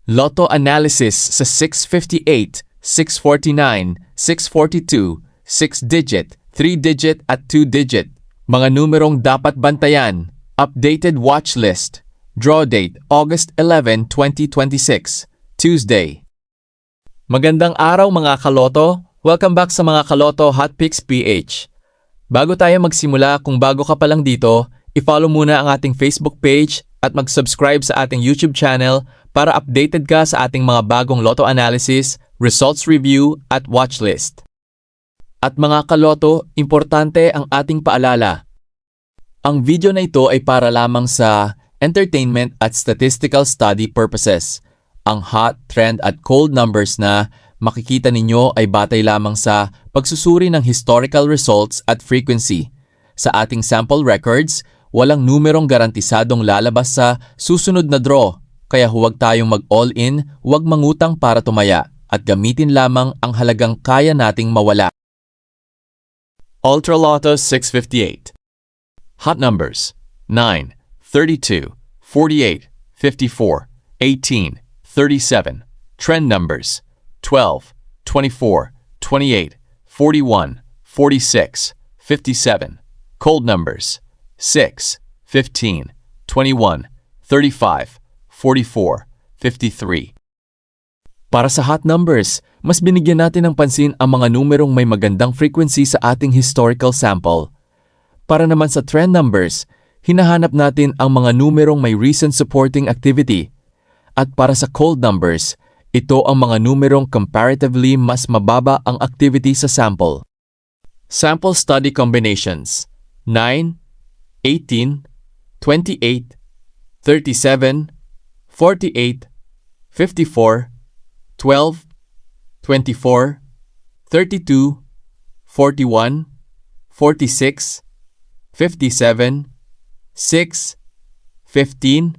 Lotto analysis sa 658, 649, 642, 6-digit, 3-digit at 2-digit. Mga numerong dapat bantayan. Updated watch list. Draw date August 11, 2026, Tuesday. Magandang araw mga kaloto. Welcome back sa mga Kaloto Hot Picks PH. Bago tayo magsimula, kung bago ka pa lang dito, i-follow muna ang ating Facebook page at mag-subscribe sa ating YouTube channel para updated ka sa ating mga bagong Lotto analysis, results review at watch list. At mga kaloto, importante ang ating paalala. Ang video na ito ay para lamang sa entertainment at statistical study purposes. Ang hot, trend at cold numbers na makikita ninyo ay batay lamang sa pagsusuri ng historical results at frequency. Sa ating sample records, walang numerong garantisadong lalabas sa susunod na draw, kaya huwag tayong mag-all-in, huwag mangutang para tumaya, at gamitin lamang ang halagang kaya nating mawala. Ultra Lotto 658. Hot numbers 9, 32, 48, 54, 18, 37. Trend numbers 12, 24, 28, 41, 46, 57. Cold numbers 6, 15, 21, 35, 44, 53. Para sa hot numbers, mas binigyan natin ng pansin ang mga numerong may magandang frequency sa ating historical sample. Para naman sa trend numbers, hinahanap natin ang mga numerong may recent supporting activity. At para sa cold numbers, ito ang mga numerong comparatively mas mababa ang activity sa sample. Sample study combinations 9, 18, 28, 37, 48, 54, 12, 24, 32, 41, 46, 57, 6, 15,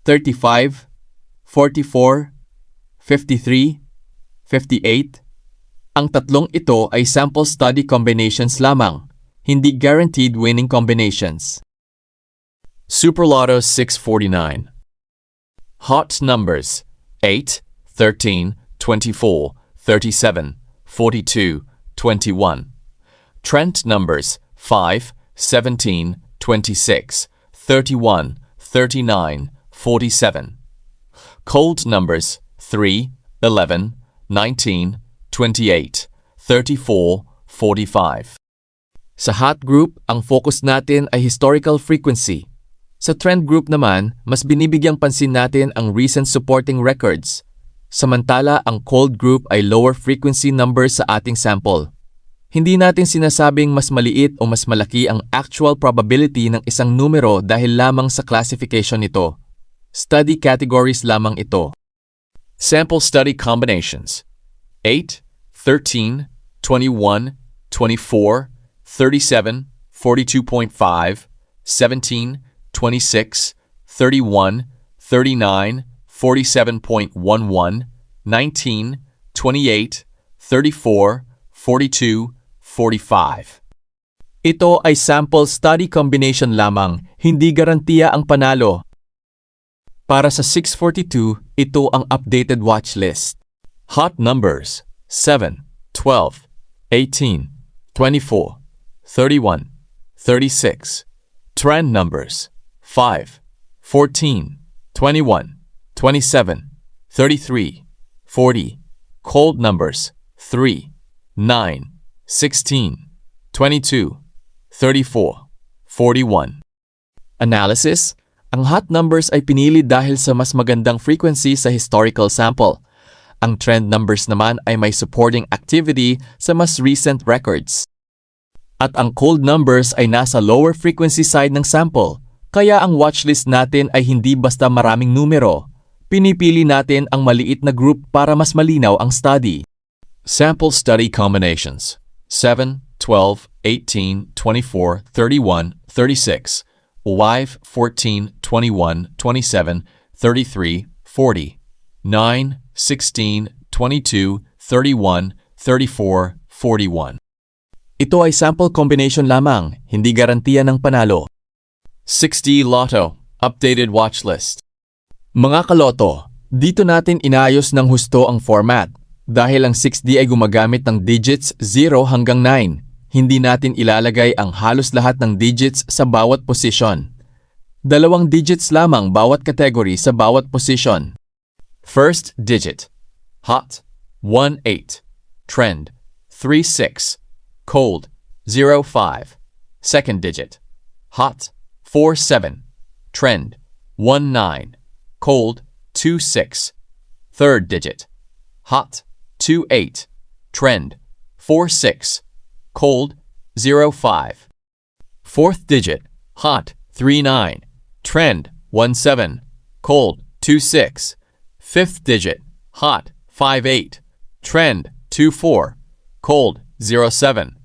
35, 44, 53, 58. Ang tatlong ito ay sample study combinations lamang, hindi guaranteed winning combinations. Super Lotto 649. Hot numbers 8, 13, 24, 37, 42, 21. Trend numbers 5, 17, 26, 31, 39, 47. Cold numbers 3, 11, 19, 28, 34, 45. Sa hot group, ang focus natin ay historical frequency. Sa trend group naman, mas binibigyang pansin natin ang recent supporting records. Samantala, ang cold group ay lower frequency numbers sa ating sample. Hindi natin sinasabing mas maliit o mas malaki ang actual probability ng isang numero dahil lamang sa classification nito. Study categories lamang ito. Sample study combinations 8, 13, 21, 24, 37, 42.5, 17, 26, 31, 39, 47.11, 19, 28, 34, 42, 45. Ito ay sample study combination lamang, hindi garantiya ang panalo. Para sa 642, ito ang updated watch list. Hot numbers 7, 12, 18, 24, 31, 36. Trend numbers 5, 14, 21, 27, 33, 40. Cold numbers 3, 9, 16, 22, 34, 41. Analysis. Ang hot numbers ay pinili dahil sa mas magandang frequency sa historical sample. Ang trend numbers naman ay may supporting activity sa mas recent records. At ang cold numbers ay nasa lower frequency side ng sample, kaya ang watchlist natin ay hindi basta maraming numero. Pinipili natin ang maliit na group para mas malinaw ang study. Sample study combinations 7, 12, 18, 24, 31, 36, 5, 14, 21, 27, 33, 40, 9, 16, 22, 31, 34, 41. Ito ay sample combination lamang, hindi garantiya ng panalo. 60 Lotto, updated watch list. Mga kaloto, Dito natin inayos ng husto ang format. Dahil ang 6D ay gumagamit ng digits 0 hanggang 9, hindi natin ilalagay ang halos lahat ng digits sa bawat posisyon. 2 digits lamang bawat category sa bawat position. First digit, hot, 1-8, trend, 3-6, cold, 0-5. Second digit, hot, 4-7, trend, 1-9, cold, 2-6. Third digit, hot, 2-8, trend, 4-6, cold, 0-5. Fourth digit, hot, 3-9, trend, 1-7, cold, 2-6. Fifth digit, hot, 5-8, trend, 2-4, cold, 0-7.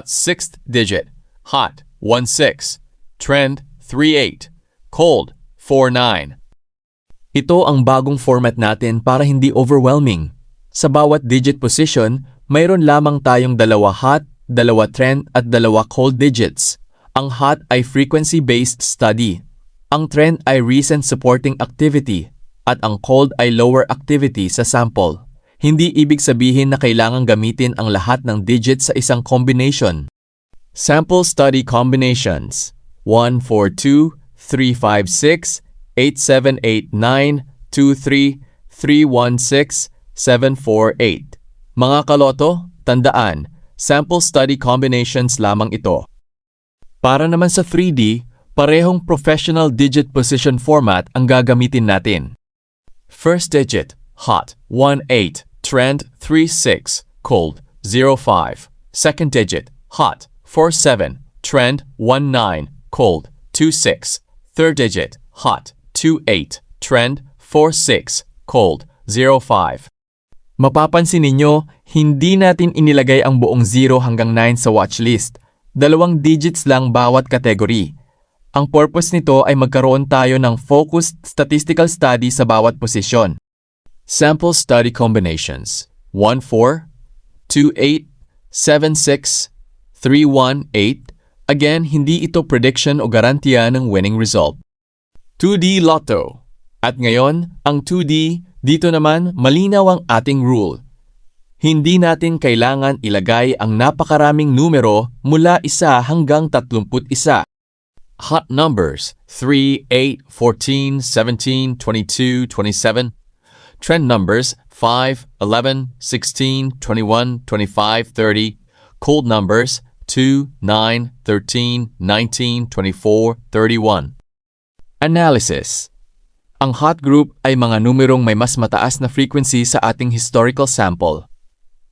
Sixth digit, hot, 1-6, trend, 3-8, cold, 4-9. Ito ang bagong format natin para hindi overwhelming. Sa bawat digit position, mayroon lamang tayong 2 hot, 2 trend at 2 cold digits. Ang hot ay frequency-based study. Ang trend ay recent supporting activity. At ang cold ay lower activity sa sample. Hindi ibig sabihin na kailangang gamitin ang lahat ng digits sa isang combination. Sample study combinations 1-4-2, 3-5-6, 8-7-8-9, 2-3, 3-1-6, 7-4-8. Mga kaloto, tandaan, sample study combinations lamang ito. Para naman sa 3D, parehong professional digit position format ang gagamitin natin. First digit, hot, 1-8, trend, 3-6, cold, 0-5. Second digit, hot, 4-7, trend, 1-9, cold, 2-6. Third digit, hot, 2-8, trend, 4-6, cold, 0-5. Mapapansin ninyo, hindi natin inilagay ang buong 0 hanggang 9 sa watchlist. 2 digits lang bawat category. Ang purpose nito ay magkaroon tayo ng focused statistical study sa bawat posisyon. Sample study combinations 1-4, 2-8, 7-6, 3-1-8. Again, hindi ito prediction o garantiya ng winning result. 2D Lotto. At ngayon, ang 2D, dito naman malinaw ang ating rule. Hindi natin kailangan ilagay ang napakaraming numero mula 1 hanggang 31. Hot numbers 3, 8, 14, 17, 22, 27. Trend numbers 5, 11, 16, 21, 25, 30. Cold numbers 2, 9, 13, 19, 24, 31. Analysis. Ang hot group ay mga numerong may mas mataas na frequency sa ating historical sample.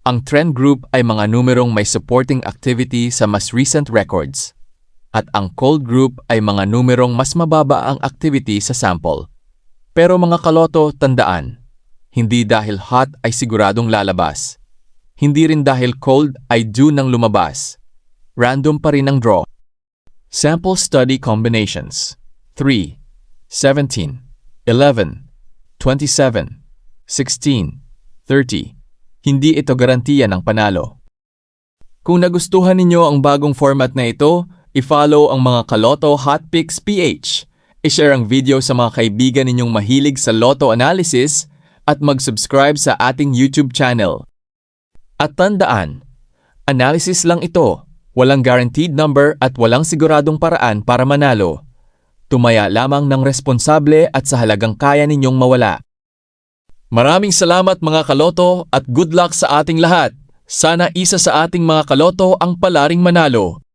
Ang trend group ay mga numerong may supporting activity sa mas recent records. At ang cold group ay mga numerong mas mababa ang activity sa sample. Pero mga kaloto, tandaan, hindi dahil hot ay siguradong lalabas. Hindi rin dahil cold ay due nang lumabas. Random pa rin ang draw. Sample study combinations 3, 17, 11, 27, 16, 30. Hindi ito garantiya ng panalo. Kung nagustuhan ninyo ang bagong format na ito, i-follow ang mga Kaloto Hotpicks PH. I-share ang video sa mga kaibigan ninyong mahilig sa Lotto analysis at mag-subscribe sa ating YouTube channel. At tandaan, analysis lang ito. Walang guaranteed number at walang siguradong paraan para manalo. Tumaya lamang ng responsable at sa halagang kaya ninyong mawala. Maraming salamat mga Kaloto at good luck sa ating lahat. Sana isa sa ating mga Kaloto ang palaring manalo.